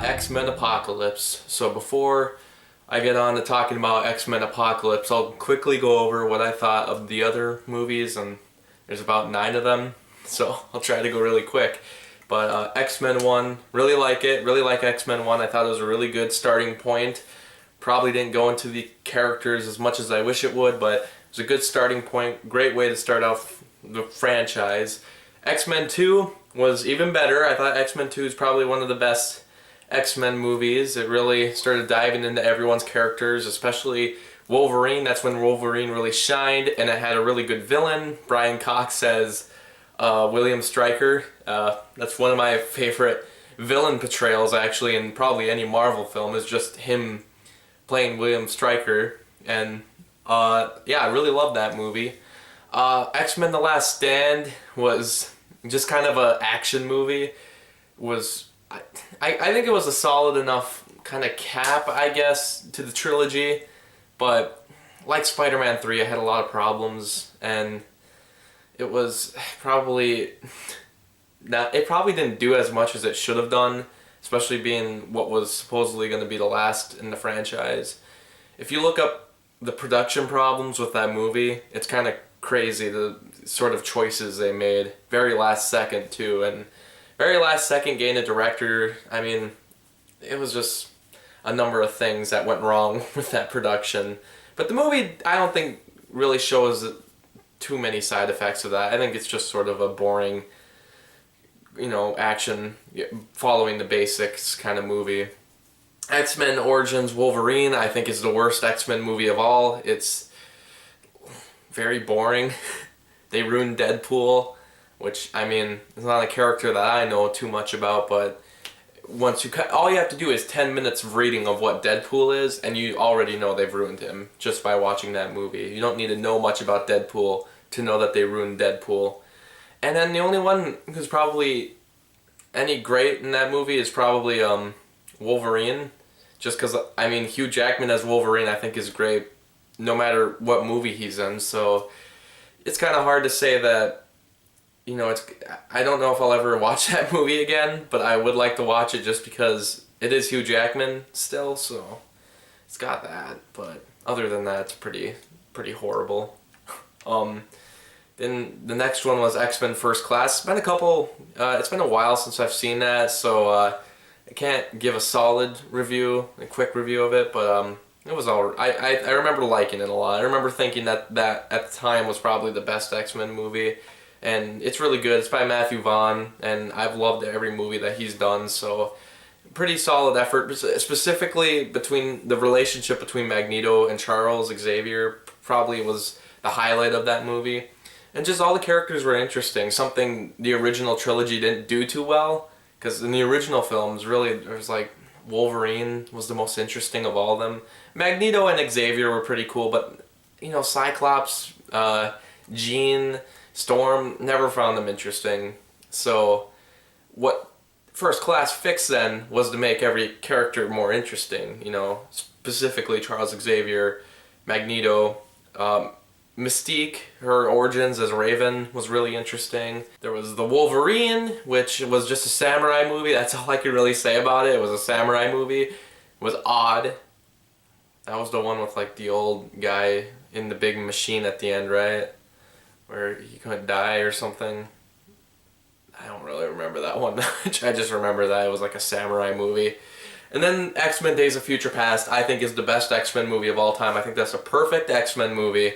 X-Men Apocalypse. So before I get on to talking about X-Men Apocalypse, I'll quickly go over what I thought of the other movies, and there's about 9 of them, so I'll try to go really quick. But X-Men 1, really like it, really like X-Men 1. I thought it was a really good starting point. Probably didn't go into the characters as much as I wish it would, but it was a good starting point, great way to start off the franchise. X-Men 2 was even better. I thought X-Men 2 is probably one of the best X-Men movies. It really started diving into everyone's characters, especially Wolverine. That's when Wolverine really shined, and it had a really good villain. Brian Cox as William Stryker. That's one of my favorite villain portrayals, actually, in probably any Marvel film, is just him playing William Stryker. And yeah, I really love that movie. X-Men The Last Stand was just kind of an action movie. I think it was a solid enough kind of cap, I guess, to the trilogy, but like Spider-Man 3, I had a lot of problems, and it was probably it probably didn't do as much as it should have done, especially being what was supposedly going to be the last in the franchise. If you look up the production problems with that movie, it's kind of crazy, the sort of choices they made. Very last second, too, and very last second getting a director. I mean, it was just a number of things that went wrong with that production. But the movie, I don't think, really shows too many side effects of that. I think it's just sort of a boring, action, following the basics kind of movie. X-Men Origins Wolverine, I think, is the worst X-Men movie of all. It's very boring. They ruined Deadpool, which, I mean, is not a character that I know too much about, but once you cut, all you have to do is 10 minutes of reading of what Deadpool is, and you already know they've ruined him just by watching that movie. You don't need to know much about Deadpool to know that they ruined Deadpool. And then the only one who's probably any great in that movie is probably Wolverine, just because, I mean, Hugh Jackman as Wolverine I think is great no matter what movie he's in, so it's kind of hard to say that, I don't know if I'll ever watch that movie again, but I would like to watch it just because it is Hugh Jackman still, so it's got that. But other than that, it's pretty horrible. Then the next one was X-Men First Class. It's been a while since I've seen that, so I can't give a solid review, a quick review of it, but it was all right. I remember liking it a lot. I remember thinking that at the time was probably the best X-Men movie. And it's really good. It's by Matthew Vaughn, and I've loved every movie that he's done, so pretty solid effort. Specifically, between the relationship between Magneto and Charles Xavier probably was the highlight of that movie. And just all the characters were interesting, something the original trilogy didn't do too well, because in the original films, really, there was like Wolverine was the most interesting of all of them. Magneto and Xavier were pretty cool, but, Cyclops, Jean, Storm, never found them interesting. So what First Class fixed then was to make every character more interesting, specifically Charles Xavier, Magneto, Mystique, her origins as Raven was really interesting. There was the Wolverine, which was just a samurai movie. That's all I could really say about it. It was a samurai movie. It was odd. That was the one with like the old guy in the big machine at the end, right? Where he could die or something. I don't really remember that one much. I just remember that it was like a samurai movie. And then X-Men Days of Future Past, I think, is the best X-Men movie of all time. I think that's a perfect X-Men movie.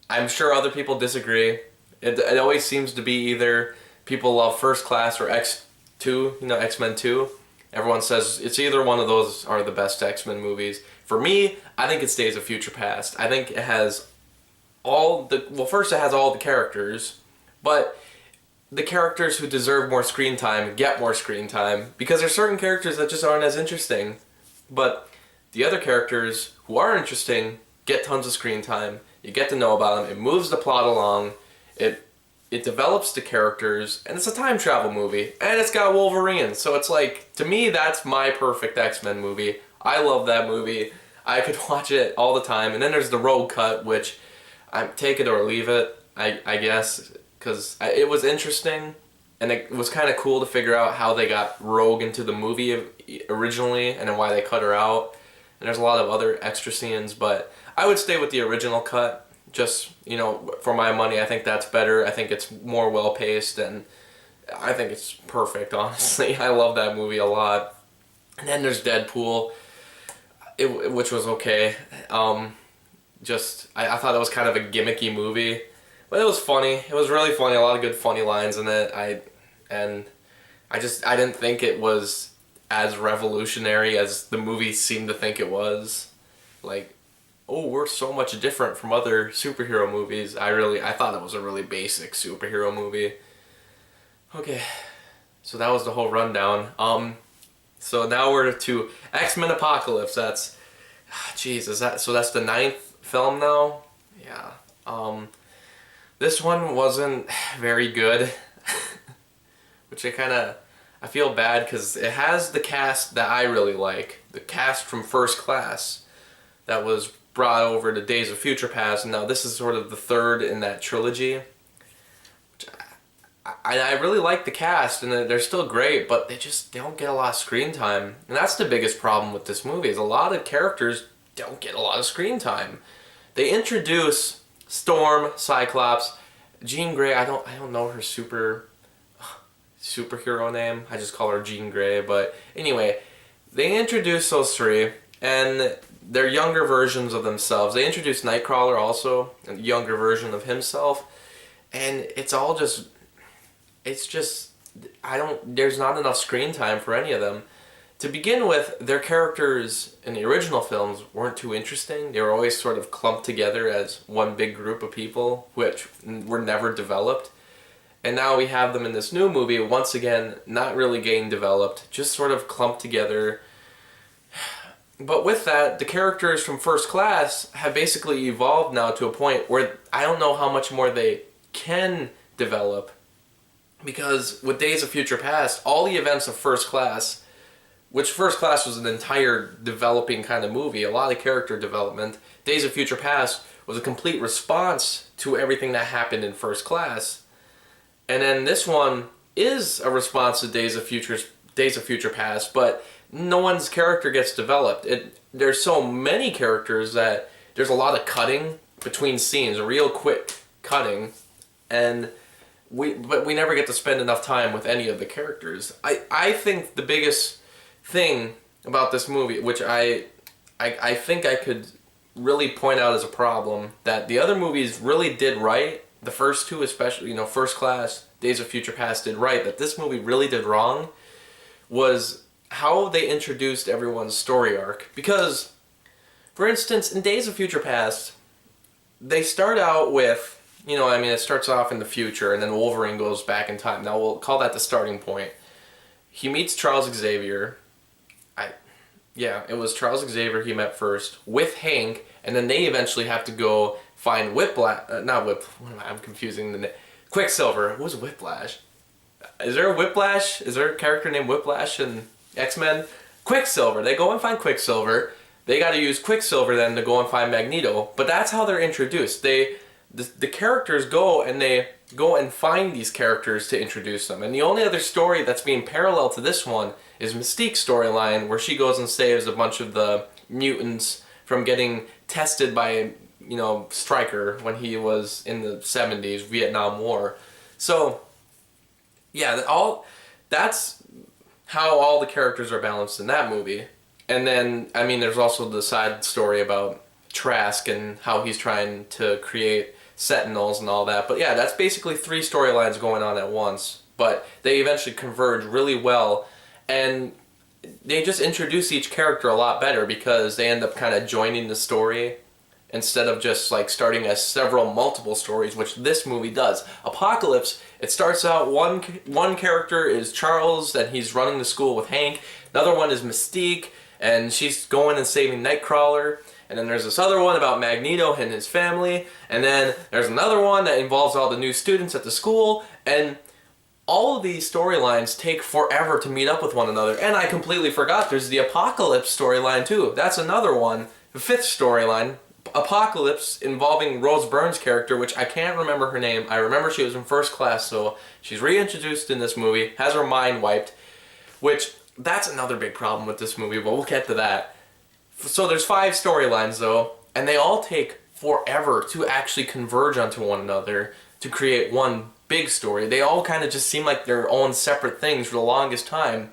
I'm sure other people disagree. It always seems to be either people love First Class or X2, X-Men 2. Everyone says it's either one of those are the best X-Men movies. For me, I think it's Days of Future Past. I think it has first it has all the characters, but the characters who deserve more screen time get more screen time, because there's certain characters that just aren't as interesting, but the other characters who are interesting get tons of screen time. You get to know about them. It moves the plot along. It develops the characters, and it's a time travel movie, and it's got Wolverine, so it's like, to me, that's my perfect X-Men movie. I love that movie. I could watch it all the time. And then there's the Road Cut, which take it or leave it, I guess, because it was interesting, and it was kind of cool to figure out how they got Rogue into the movie originally, and then why they cut her out. And there's a lot of other extra scenes, but I would stay with the original cut. Just, for my money, I think that's better. I think it's more well paced, and I think it's perfect, honestly. I love that movie a lot. And then there's Deadpool, which was okay. I thought it was kind of a gimmicky movie, but it was funny. It was really funny. A lot of good funny lines in it. I didn't think it was as revolutionary as the movie seemed to think it was. Like, oh, we're so much different from other superhero movies. I thought it was a really basic superhero movie. Okay, so that was the whole rundown. So now we're to X-Men Apocalypse. That's, that's the 9th film now? Yeah. This one wasn't very good, which I feel bad because it has the cast that I really like. The cast from First Class that was brought over to Days of Future Past, and now this is sort of the third in that trilogy. Which I really like the cast, and they're still great, but they don't get a lot of screen time. And that's the biggest problem with this movie, is a lot of characters don't get a lot of screen time. They introduce Storm, Cyclops, Jean Grey. I don't know her superhero name. I just call her Jean Grey. But anyway, they introduce those three, and they're younger versions of themselves. They introduced Nightcrawler also, a younger version of himself, and there's not enough screen time for any of them. To begin with, their characters in the original films weren't too interesting. They were always sort of clumped together as one big group of people, which were never developed. And now we have them in this new movie, once again, not really getting developed, just sort of clumped together. But with that, the characters from First Class have basically evolved now to a point where I don't know how much more they can develop. Because with Days of Future Past, all the events of First Class, which First Class was an entire developing kind of movie, a lot of character development, Days of Future Past was a complete response to everything that happened in First Class. And then this one is a response to Days of Future Past, but no one's character gets developed. There's so many characters that there's a lot of cutting between scenes, real quick cutting, and we never get to spend enough time with any of the characters. I think the biggest thing about this movie, which I think I could really point out as a problem, that the other movies really did right, the first two especially, First Class, Days of Future Past did right, that this movie really did wrong, was how they introduced everyone's story arc. Because, for instance, in Days of Future Past, they start out with, it starts off in the future, and then Wolverine goes back in time. Now we'll call that the starting point. He meets Charles Xavier. It was Charles Xavier he met first, with Hank, and then they eventually have to go find I'm confusing the name. Quicksilver. Who's Whiplash? Is there a Whiplash? Is there a character named Whiplash in X-Men? Quicksilver. They go and find Quicksilver. They got to use Quicksilver then to go and find Magneto. But that's how they're introduced. The characters go and find these characters to introduce them. And the only other story that's being parallel to this one is Mystique's storyline, where she goes and saves a bunch of the mutants from getting tested by, Stryker when he was in the 70s, Vietnam War. So, yeah, that's how all the characters are balanced in that movie. And then, there's also the side story about Trask and how he's trying to create Sentinels and all that. But yeah, that's basically 3 storylines going on at once. But they eventually converge really well, and they just introduce each character a lot better because they end up kind of joining the story instead of just like starting as multiple stories, which this movie does. Apocalypse, it starts out one character is Charles, and he's running the school with Hank. Another one is Mystique, and she's going and saving Nightcrawler. And then there's this other one about Magneto and his family. And then there's another one that involves all the new students at the school. And all of these storylines take forever to meet up with one another. And I completely forgot there's the Apocalypse storyline too. That's another one. The 5th storyline. apocalypse involving Rose Byrne's character, which I can't remember her name. I remember she was in First Class, so she's reintroduced in this movie, has her mind wiped, which that's another big problem with this movie, but we'll get to that. So there's 5 storylines though, and they all take forever to actually converge onto one another to create one big story. They all kind of just seem like their own separate things for the longest time.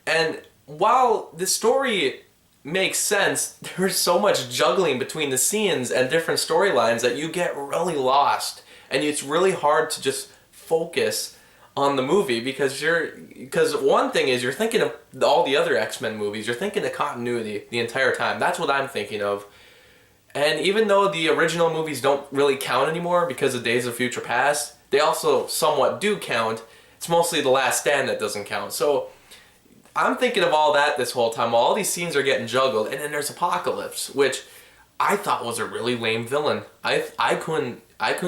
And while the story makes sense, there's so much juggling between the scenes and different storylines that you get really lost. And it's really hard to just focus on the movie because one thing is you're thinking of all the other X-Men movies, you're thinking of continuity the entire time. That's what I'm thinking of. And even though the original movies don't really count anymore because of Days of Future Past, they also somewhat do count. It's mostly The Last Stand that doesn't count. So I'm thinking of all that this whole time while all these scenes are getting juggled, and then there's Apocalypse, which I thought was a really lame villain. I couldn't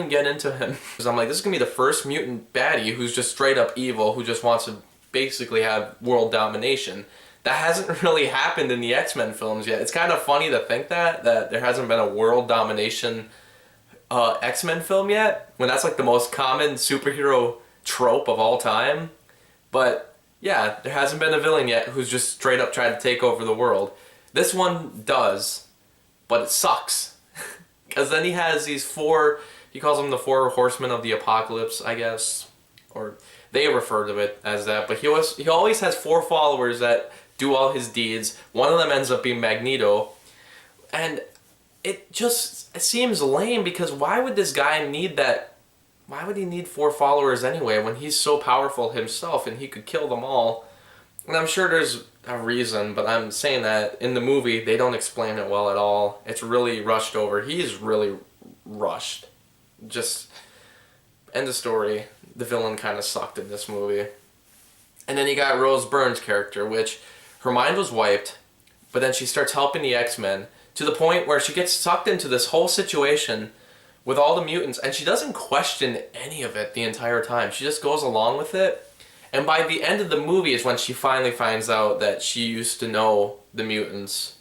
get into him. Because I'm like, this is gonna be the first mutant baddie who's just straight up evil, who just wants to basically have world domination. That hasn't really happened in the X-Men films yet. It's kind of funny to think that there hasn't been a world domination X-Men film yet, when that's like the most common superhero trope of all time. But yeah, there hasn't been a villain yet who's just straight up tried to take over the world. This one does, but it sucks. Because then he has these 4, he calls them the 4 horsemen of the apocalypse, I guess. Or they refer to it as that. But he always has 4 followers that do all his deeds. One of them ends up being Magneto. And it seems lame because why would this guy need that? Why would he need 4 followers anyway when he's so powerful himself and he could kill them all? And I'm sure there's a reason, but I'm saying that in the movie they don't explain it well at all. It's really rushed over. He's really rushed. Just end of story. The villain kind of sucked in this movie. And then you got Rose Byrne's character, which her mind was wiped, but then she starts helping the X-Men to the point where she gets sucked into this whole situation with all the mutants, and she doesn't question any of it the entire time. She just goes along with it. And by the end of the movie is when she finally finds out that she used to know the mutants.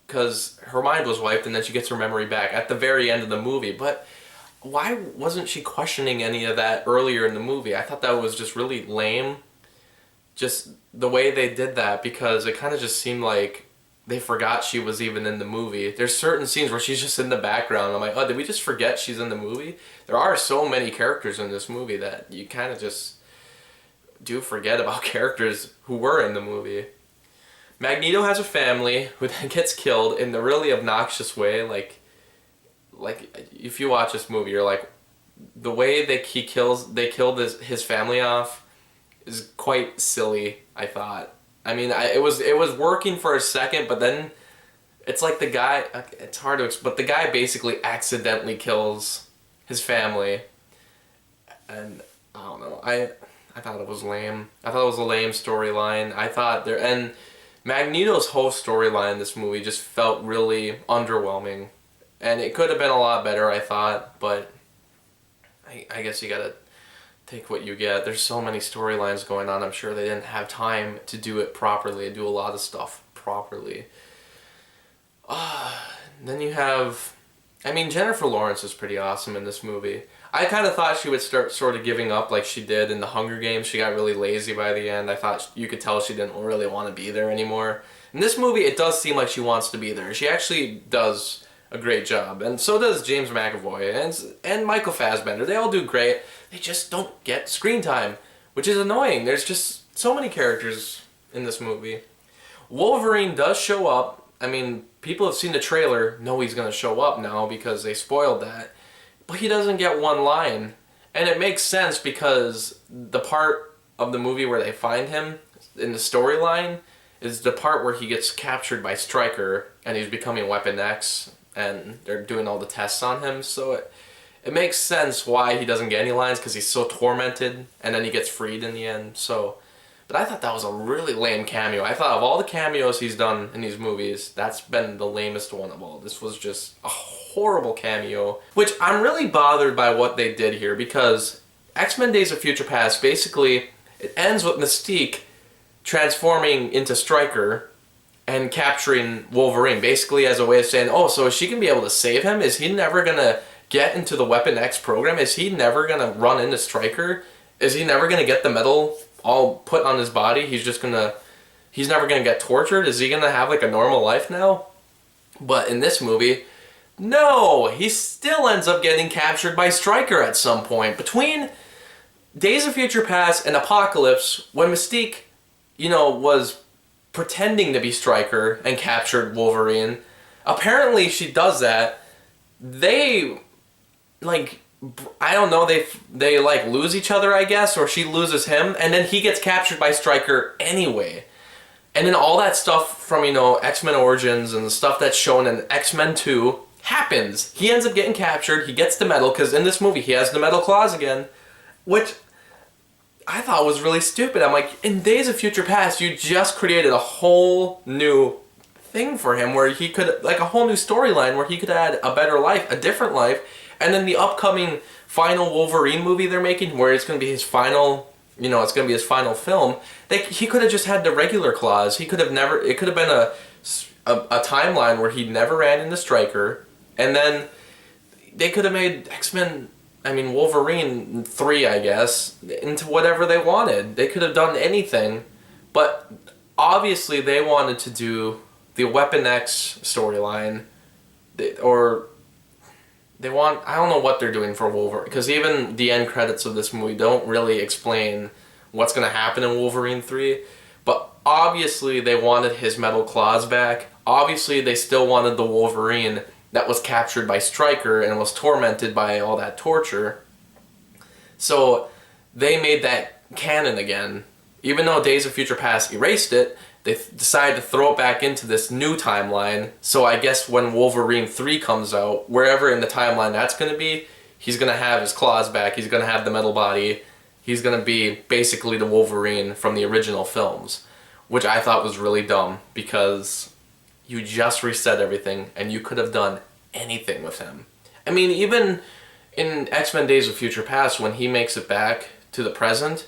Because her mind was wiped and then she gets her memory back at the very end of the movie. But why wasn't she questioning any of that earlier in the movie? I thought that was just really lame. Just the way they did that, because it kind of just seemed like they forgot she was even in the movie. There's certain scenes where she's just in the background. I'm like, oh, did we just forget she's in the movie? There are so many characters in this movie that you kind of just do forget about characters who were in the movie. Magneto has a family who then gets killed in the really obnoxious way. Like if you watch this movie, you're like, the way that they killed his family off is quite silly, I thought. I mean, it was working for a second, but then it's like the guy, it's hard to explain, but the guy basically accidentally kills his family. And I don't know, I thought it was lame. I thought it was a lame storyline. And Magneto's whole storyline in this movie just felt really underwhelming. And it could have been a lot better, I thought, but I guess you gotta take what you get. There's so many storylines going on. I'm sure they didn't have time to do it properly, do a lot of stuff properly. Then you have, I mean, Jennifer Lawrence is pretty awesome in this movie. I kind of thought she would start sort of giving up like she did in The Hunger Games. She got really lazy by the end. I thought you could tell she didn't really want to be there anymore. In this movie, it does seem like she wants to be there. She actually does a great job, and so does James McAvoy and Michael Fassbender. They all do great. They just don't get screen time, which is annoying. There's just so many characters in this movie. Wolverine does show up. I mean, people have seen the trailer, know he's going to show up now because they spoiled that. But he doesn't get one line. And it makes sense because the part of the movie where they find him in the storyline is the part where he gets captured by Stryker and he's becoming Weapon X and they're doing all the tests on him. So it makes sense why he doesn't get any lines, because he's so tormented and then he gets freed in the end. So, but I thought that was a really lame cameo. I thought of all the cameos he's done in these movies, that's been the lamest one of all. This was just a horrible cameo, which I'm really bothered by what they did here, because X-Men Days of Future Past, basically, it ends with Mystique transforming into Stryker, and capturing Wolverine, basically as a way of saying, oh, so is she going to be able to save him? Is he never going to get into the Weapon X program? Is he never going to run into Stryker? Is he never going to get the metal all put on his body? He's never going to get tortured? Is he going to have like a normal life now? But in this movie, no, he still ends up getting captured by Stryker at some point. Between Days of Future Past and Apocalypse, when Mystique, was pretending to be Stryker and captured Wolverine, apparently she does that. They, I don't know, they lose each other, I guess, or she loses him, and then he gets captured by Stryker anyway. And then all that stuff from, X-Men Origins and the stuff that's shown in X-Men 2 happens. He ends up getting captured, he gets the metal, because in this movie he has the metal claws again, which I thought was really stupid. I'm like, in Days of Future Past, you just created a whole new thing for him where he could, a whole new storyline where he could add a better life, a different life, and then the upcoming final Wolverine movie they're making, where it's going to be his final, it's going to be his final film, he could have just had the regular claws. He could have never, it could have been a timeline where he never ran into Stryker, and then they could have made Wolverine 3, I guess, into whatever they wanted. They could have done anything, but obviously they wanted to do the Weapon X storyline, I don't know what they're doing for Wolverine, because even the end credits of this movie don't really explain what's going to happen in Wolverine 3, but obviously they wanted his metal claws back. Obviously they still wanted the Wolverine that was captured by Stryker and was tormented by all that torture. So they made that canon again. Even though Days of Future Past erased it, they decided to throw it back into this new timeline. So I guess when Wolverine 3 comes out, wherever in the timeline that's going to be, he's going to have his claws back, he's going to have the metal body, he's going to be basically the Wolverine from the original films. Which I thought was really dumb, because you just reset everything and you could have done anything with him. Even in X-Men Days of Future Past, when he makes it back to the present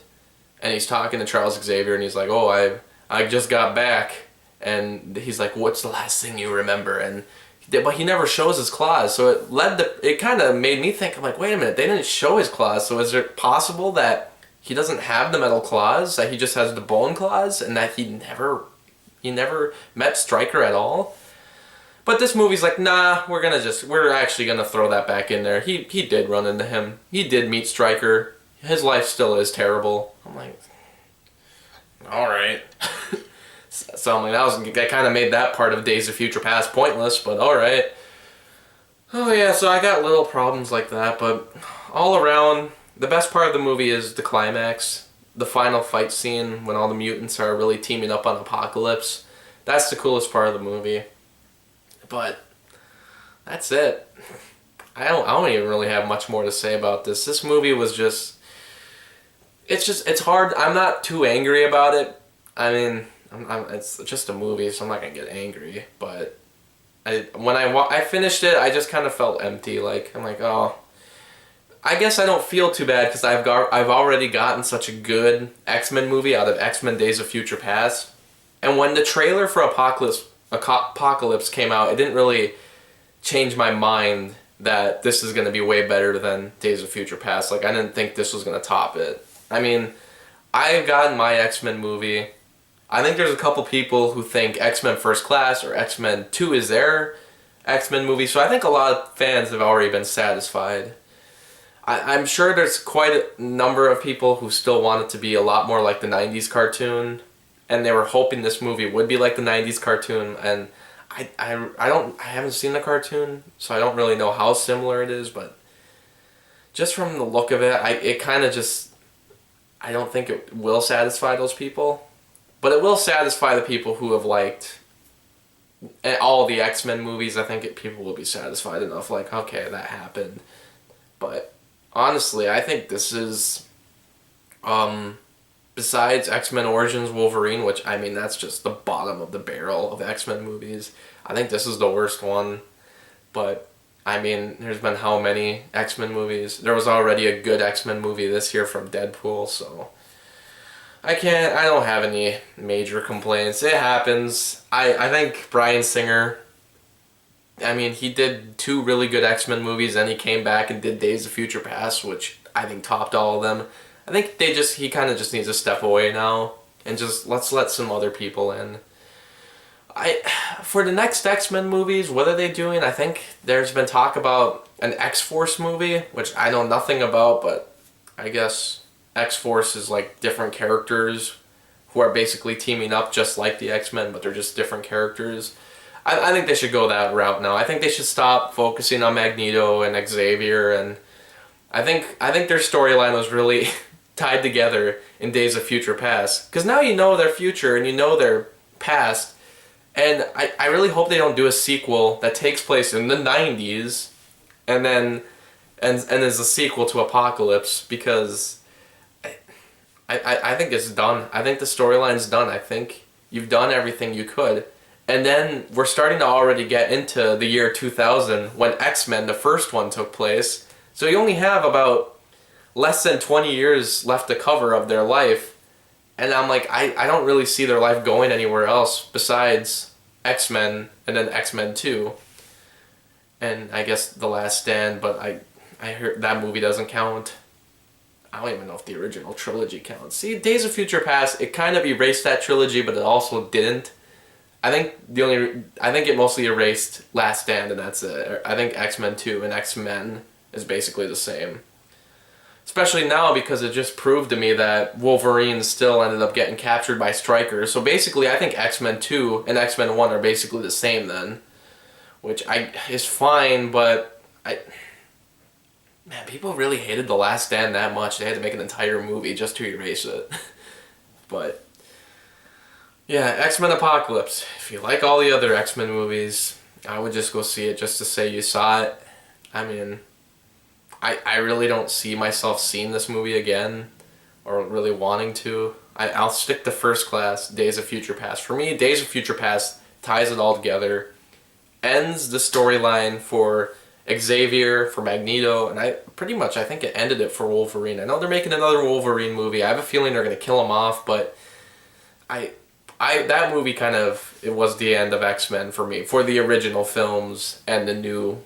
and he's talking to Charles Xavier and he's like, oh, I just got back, and he's like, what's the last thing you remember? But he never shows his claws, so it kind of made me think, I'm like, wait a minute, they didn't show his claws, so is it possible that he doesn't have the metal claws, that he just has the bone claws, and that he never met Stryker at all? But this movie's like, nah, we're actually gonna throw that back in there. He did run into him. He did meet Stryker. His life still is terrible. I'm like, alright. So I'm like, that kind of made that part of Days of Future Past pointless, but alright. Oh yeah, so I got little problems like that, but all around, the best part of the movie is the climax. The final fight scene when all the mutants are really teaming up on Apocalypse. That's the coolest part of the movie. But that's it. I don't even really have much more to say about this. This movie was it's hard. I'm not too angry about it. It's just a movie, so I'm not gonna get angry. But when I finished it, I just kind of felt empty. I'm like, oh, I guess I don't feel too bad because I've already gotten such a good X-Men movie out of X-Men Days of Future Past. And when the trailer for Apocalypse came out, it didn't really change my mind that this is going to be way better than Days of Future Past. I didn't think this was going to top it. I've gotten my X-Men movie. I think there's a couple people who think X-Men First Class or X-Men 2 is their X-Men movie, so I think a lot of fans have already been satisfied. I'm sure there's quite a number of people who still want it to be a lot more like the 90s cartoon, and they were hoping this movie would be like the 90s cartoon, and I haven't seen the cartoon, so I don't really know how similar it is, but just from the look of it, I don't think it will satisfy those people, but it will satisfy the people who have liked all the X-Men movies. I think people will be satisfied enough, okay, that happened. But honestly, I think this is, besides X-Men Origins Wolverine, which, that's just the bottom of the barrel of X-Men movies, I think this is the worst one. But, there's been how many X-Men movies? There was already a good X-Men movie this year from Deadpool, so I don't have any major complaints. It happens. I think Bryan Singer, I mean, he did 2 really good X-Men movies, and he came back and did Days of Future Past, which I think topped all of them. I think he kind of just needs to step away now and just let's let some other people in. For the next X-Men movies, what are they doing? I think there's been talk about an X-Force movie, which I know nothing about, but I guess X-Force is like different characters who are basically teaming up just like the X-Men, but they're just different characters. I think they should go that route now. I think they should stop focusing on Magneto and Xavier, and I think their storyline was really tied together in Days of Future Past. Because now you know their future and you know their past, and I really hope they don't do a sequel that takes place in the 90s and then and is a sequel to Apocalypse, because I think it's done. I think the storyline's done. I think you've done everything you could. And then we're starting to already get into the year 2000 when X-Men, the first one, took place. So you only have about less than 20 years left to cover of their life. And I'm like, I don't really see their life going anywhere else besides X-Men and then X-Men 2. And I guess The Last Stand, but I heard that movie doesn't count. I don't even know if the original trilogy counts. See, Days of Future Past, it kind of erased that trilogy, but it also didn't. I think it mostly erased Last Stand, and that's it. I think X-Men 2 and X-Men is basically the same. Especially now, because it just proved to me that Wolverine still ended up getting captured by Stryker. So basically, I think X-Men 2 and X-Men 1 are basically the same then. Which is fine, but man, people really hated The Last Stand that much. They had to make an entire movie just to erase it. But yeah, X-Men Apocalypse. If you like all the other X-Men movies, I would just go see it just to say you saw it. I mean, I really don't see myself seeing this movie again, or really wanting to. I'll stick to First Class, Days of Future Past. For me, Days of Future Past ties it all together, ends the storyline for Xavier, for Magneto, and I think it ended it for Wolverine. I know they're making another Wolverine movie. I have a feeling they're going to kill him off, but that movie it was the end of X-Men for me, for the original films and the new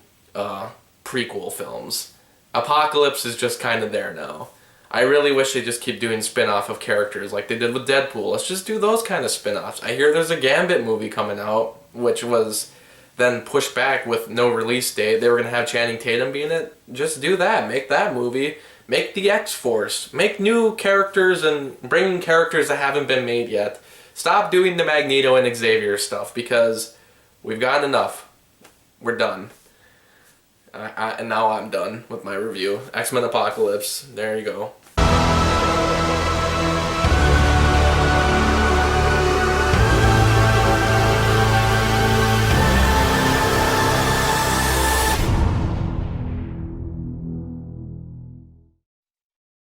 prequel films. Apocalypse is just kind of there now. I really wish they just keep doing spin-off of characters like they did with Deadpool. Let's just do those kind of spin-offs. I hear there's a Gambit movie coming out, which was then pushed back with no release date. They were going to have Channing Tatum be in it. Just do that. Make that movie. Make the X-Force. Make new characters and bring in characters that haven't been made yet. Stop doing the Magneto and Xavier stuff, because we've gotten enough. We're done. And now I'm done with my review. X-Men Apocalypse. There you go.